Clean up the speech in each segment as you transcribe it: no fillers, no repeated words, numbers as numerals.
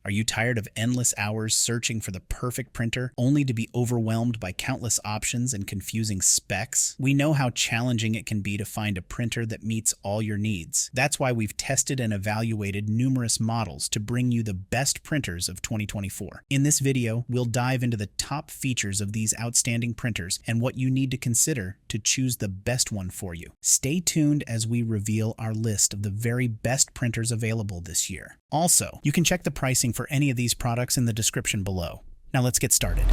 Are you tired of endless hours searching for the perfect printer, only to be overwhelmed by countless options and confusing specs? We know how challenging it can be to find a printer that meets all your needs. That's why we've tested and evaluated numerous models to bring you the best printers of 2024. In this video, we'll dive into the top features of these outstanding printers and what you need to consider to choose the best one for you. Stay tuned as we reveal our list of the very best printers available this year. Also, you can check the pricing for any of these products in the description below. Now let's get started.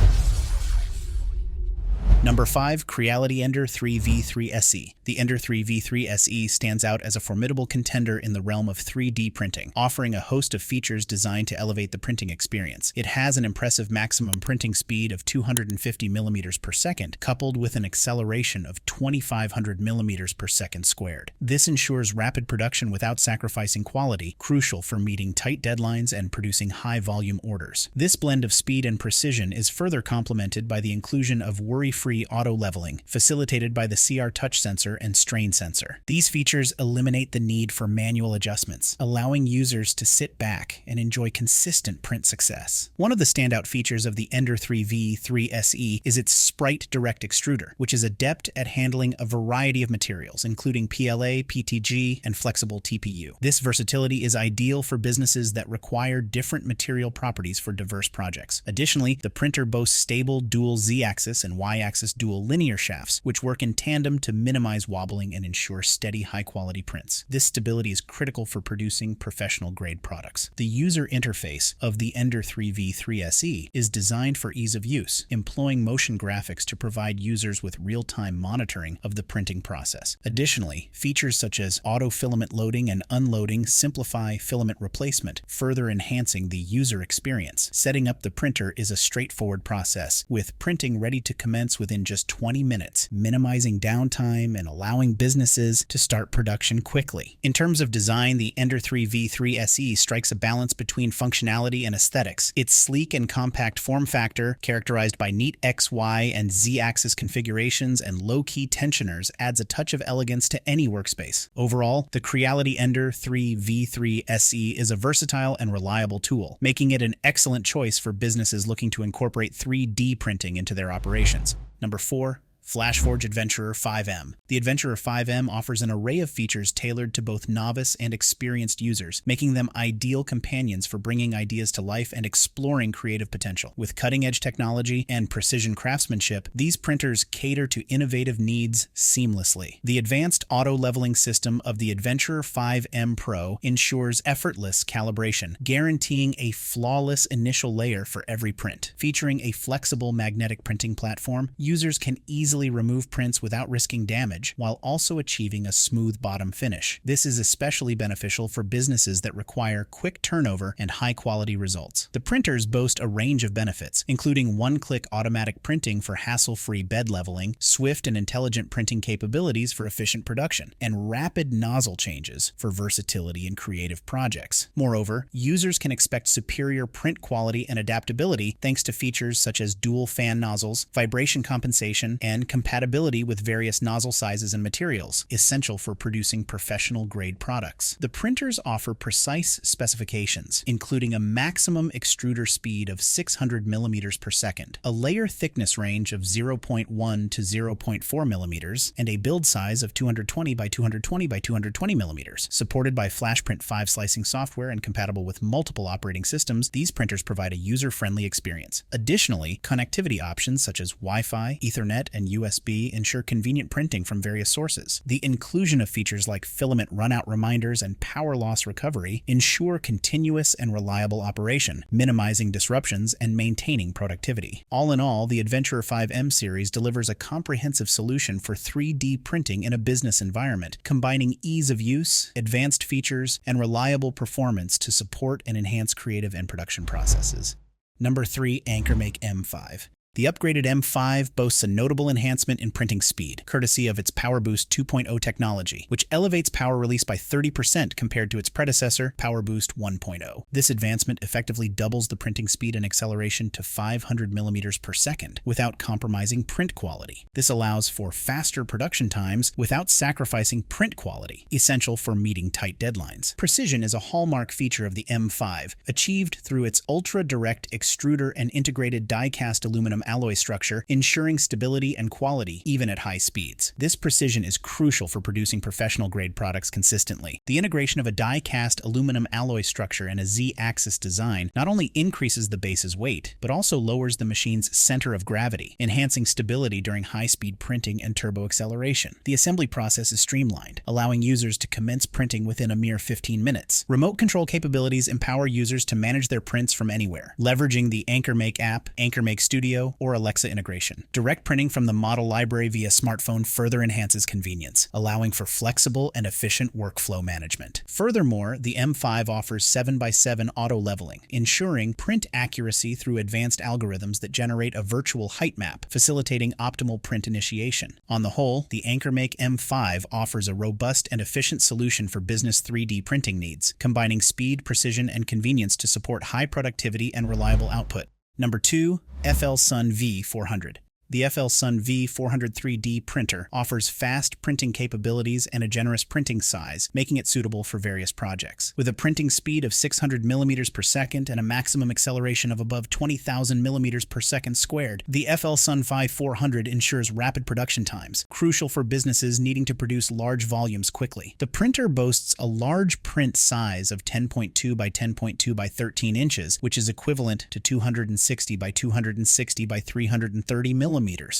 Number 5. Creality Ender 3v3 SE. The Ender 3v3 SE stands out as a formidable contender in the realm of 3D printing, offering a host of features designed to elevate the printing experience. It has an impressive maximum printing speed of 250 millimeters per second, coupled with an acceleration of 2500 millimeters per second squared. This ensures rapid production without sacrificing quality, crucial for meeting tight deadlines and producing high-volume orders. This blend of speed and precision is further complemented by the inclusion of worry-free auto leveling, facilitated by the CR touch sensor and strain sensor. These features eliminate the need for manual adjustments, allowing users to sit back and enjoy consistent print success. One of the standout features of the Ender 3v3 SE is its Sprite Direct Extruder, which is adept at handling a variety of materials, including PLA, PTG, and flexible TPU. This versatility is ideal for businesses that require different material properties for diverse projects. Additionally, the printer boasts stable dual Z-axis and Y-axis dual linear shafts, which work in tandem to minimize wobbling and ensure steady, high-quality prints. This stability is critical for producing professional-grade products. The user interface of the Ender 3v3 SE is designed for ease of use, employing motion graphics to provide users with real-time monitoring of the printing process. Additionally, features such as auto-filament loading and unloading simplify filament replacement, further enhancing the user experience. Setting up the printer is a straightforward process, with printing ready to commence within just 20 minutes, minimizing downtime and allowing businesses to start production quickly. In terms of design, the Ender 3v3 SE strikes a balance between functionality and aesthetics. Its sleek and compact form factor, characterized by neat X, Y, and Z-axis configurations and low-key tensioners, adds a touch of elegance to any workspace. Overall, the Creality Ender 3v3 SE is a versatile and reliable tool, making it an excellent choice for businesses looking to incorporate 3D printing into their operations. Number 4. FLASHFORGE Adventurer 5M. The Adventurer 5M offers an array of features tailored to both novice and experienced users, making them ideal companions for bringing ideas to life and exploring creative potential. With cutting-edge technology and precision craftsmanship, these printers cater to innovative needs seamlessly. The advanced auto-leveling system of the Adventurer 5M Pro ensures effortless calibration, guaranteeing a flawless initial layer for every print. Featuring a flexible magnetic printing platform, users can easily remove prints without risking damage, while also achieving a smooth bottom finish. This is especially beneficial for businesses that require quick turnover and high-quality results. The printers boast a range of benefits, including one-click automatic printing for hassle-free bed leveling, swift and intelligent printing capabilities for efficient production, and rapid nozzle changes for versatility in creative projects. Moreover, users can expect superior print quality and adaptability thanks to features such as dual fan nozzles, vibration compensation, and compatibility with various nozzle sizes and materials, essential for producing professional-grade products. The printers offer precise specifications, including a maximum extruder speed of 600 millimeters per second, a layer thickness range of 0.1 to 0.4 millimeters, and a build size of 220 by 220 by 220 millimeters. Supported by FlashPrint 5 slicing software and compatible with multiple operating systems, these printers provide a user-friendly experience. Additionally, connectivity options such as Wi-Fi, Ethernet, and USB ensure convenient printing from various sources. The inclusion of features like filament runout reminders and power loss recovery ensure continuous and reliable operation, minimizing disruptions and maintaining productivity. All in all, the Adventurer 5M series delivers a comprehensive solution for 3D printing in a business environment, combining ease of use, advanced features, and reliable performance to support and enhance creative and production processes. Number 3. AnkerMake M5. The upgraded M5 boasts a notable enhancement in printing speed, courtesy of its PowerBoost 2.0 technology, which elevates power release by 30% compared to its predecessor, PowerBoost 1.0. This advancement effectively doubles the printing speed and acceleration to 500 millimeters per second without compromising print quality. This allows for faster production times without sacrificing print quality, essential for meeting tight deadlines. Precision is a hallmark feature of the M5, achieved through its ultra-direct extruder and integrated die-cast aluminum alloy structure, ensuring stability and quality even at high speeds. This precision is crucial for producing professional-grade products consistently. The integration of a die-cast aluminum alloy structure and a Z-axis design not only increases the base's weight, but also lowers the machine's center of gravity, enhancing stability during high-speed printing and turbo acceleration. The assembly process is streamlined, allowing users to commence printing within a mere 15 minutes. Remote control capabilities empower users to manage their prints from anywhere, leveraging the AnkerMake app, AnkerMake Studio, or Alexa integration. Direct printing from the model library via smartphone further enhances convenience, allowing for flexible and efficient workflow management. Furthermore, the M5 offers 7x7 auto leveling, ensuring print accuracy through advanced algorithms that generate a virtual height map, facilitating optimal print initiation. On the whole, the AnkerMake M5 offers a robust and efficient solution for business 3D printing needs, combining speed, precision, and convenience to support high productivity and reliable output. Number 2. FLSUN V400. The FLSUN V400 3D printer offers fast printing capabilities and a generous printing size, making it suitable for various projects. With a printing speed of 600 millimeters per second and a maximum acceleration of above 20,000 millimeters per second squared, the FLSUN V400 ensures rapid production times, crucial for businesses needing to produce large volumes quickly. The printer boasts a large print size of 10.2 by 10.2 by 13 inches, which is equivalent to 260 by 260 by 330 millimeters,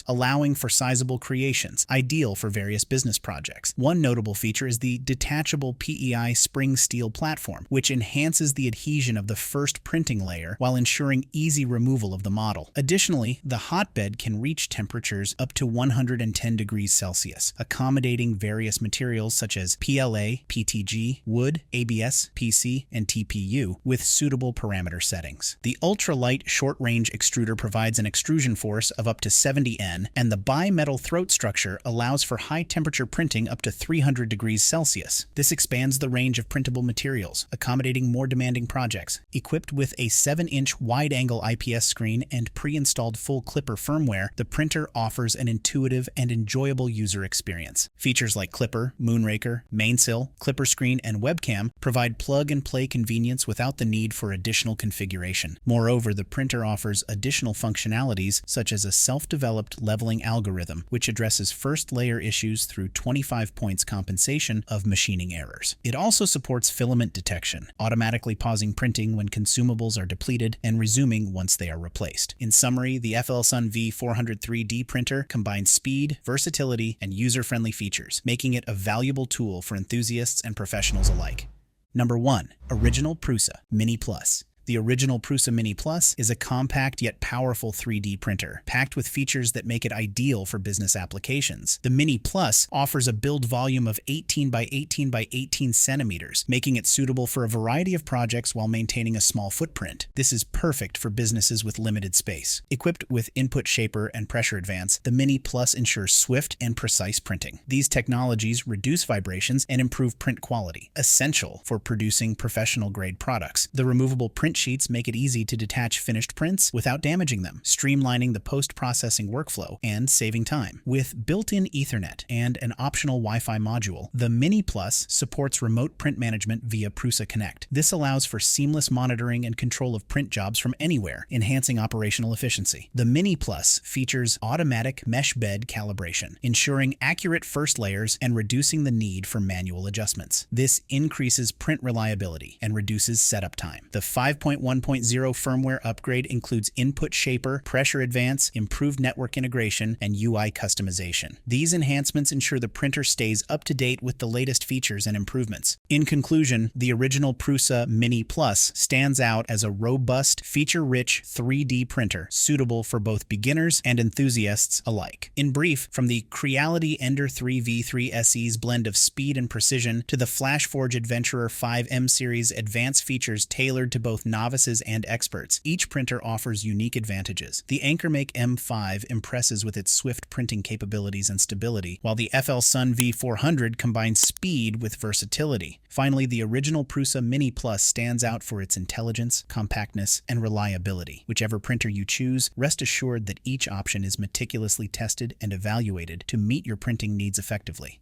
allowing for sizable creations, ideal for various business projects. One notable feature is the detachable PEI spring steel platform, which enhances the adhesion of the first printing layer while ensuring easy removal of the model. Additionally, the hotbed can reach temperatures up to 110 degrees Celsius, accommodating various materials such as PLA, PTG, wood, ABS, PC, and TPU with suitable parameter settings. The ultralight short-range extruder provides an extrusion force of up to 70 N, and the bimetal throat structure allows for high-temperature printing up to 300 degrees Celsius. This expands the range of printable materials, accommodating more demanding projects. Equipped with a 7-inch wide-angle IPS screen and pre-installed full Clipper firmware, the printer offers an intuitive and enjoyable user experience. Features like Clipper, Moonraker, Mainsail, Clipper screen, and webcam provide plug-and-play convenience without the need for additional configuration. Moreover, the printer offers additional functionalities such as a self-developed leveling algorithm, which addresses first-layer issues through 25 points compensation of machining errors. It also supports filament detection, automatically pausing printing when consumables are depleted and resuming once they are replaced. In summary, the FLSUN V400 3D printer combines speed, versatility, and user-friendly features, making it a valuable tool for enthusiasts and professionals alike. Number 1. Original Prusa Mini Plus. The original Prusa Mini Plus is a compact yet powerful 3D printer, packed with features that make it ideal for business applications. The Mini Plus offers a build volume of 18 by 18 by 18 centimeters, making it suitable for a variety of projects while maintaining a small footprint. This is perfect for businesses with limited space. Equipped with Input Shaper and Pressure Advance, the Mini Plus ensures swift and precise printing. These technologies reduce vibrations and improve print quality, essential for producing professional-grade products. The removable print sheets make it easy to detach finished prints without damaging them, streamlining the post-processing workflow and saving time. With built-in Ethernet and an optional Wi-Fi module, the Mini Plus supports remote print management via Prusa Connect. This allows for seamless monitoring and control of print jobs from anywhere, enhancing operational efficiency. The Mini Plus features automatic mesh bed calibration, ensuring accurate first layers and reducing the need for manual adjustments. This increases print reliability and reduces setup time. The 5.1.0 firmware upgrade includes Input Shaper, Pressure Advance, improved network integration, and UI customization. These enhancements ensure the printer stays up to date with the latest features and improvements. In conclusion, the original Prusa Mini Plus stands out as a robust, feature-rich 3D printer suitable for both beginners and enthusiasts alike. In brief, from the Creality Ender 3 V3 SE's blend of speed and precision to the FLASHFORGE Adventurer 5M series advanced features tailored to both novices and experts. Each printer offers unique advantages. The AnkerMake M5 impresses with its swift printing capabilities and stability, while the FLSUN V400 combines speed with versatility. Finally, the original Prusa Mini Plus stands out for its intelligence, compactness, and reliability. Whichever printer you choose, rest assured that each option is meticulously tested and evaluated to meet your printing needs effectively.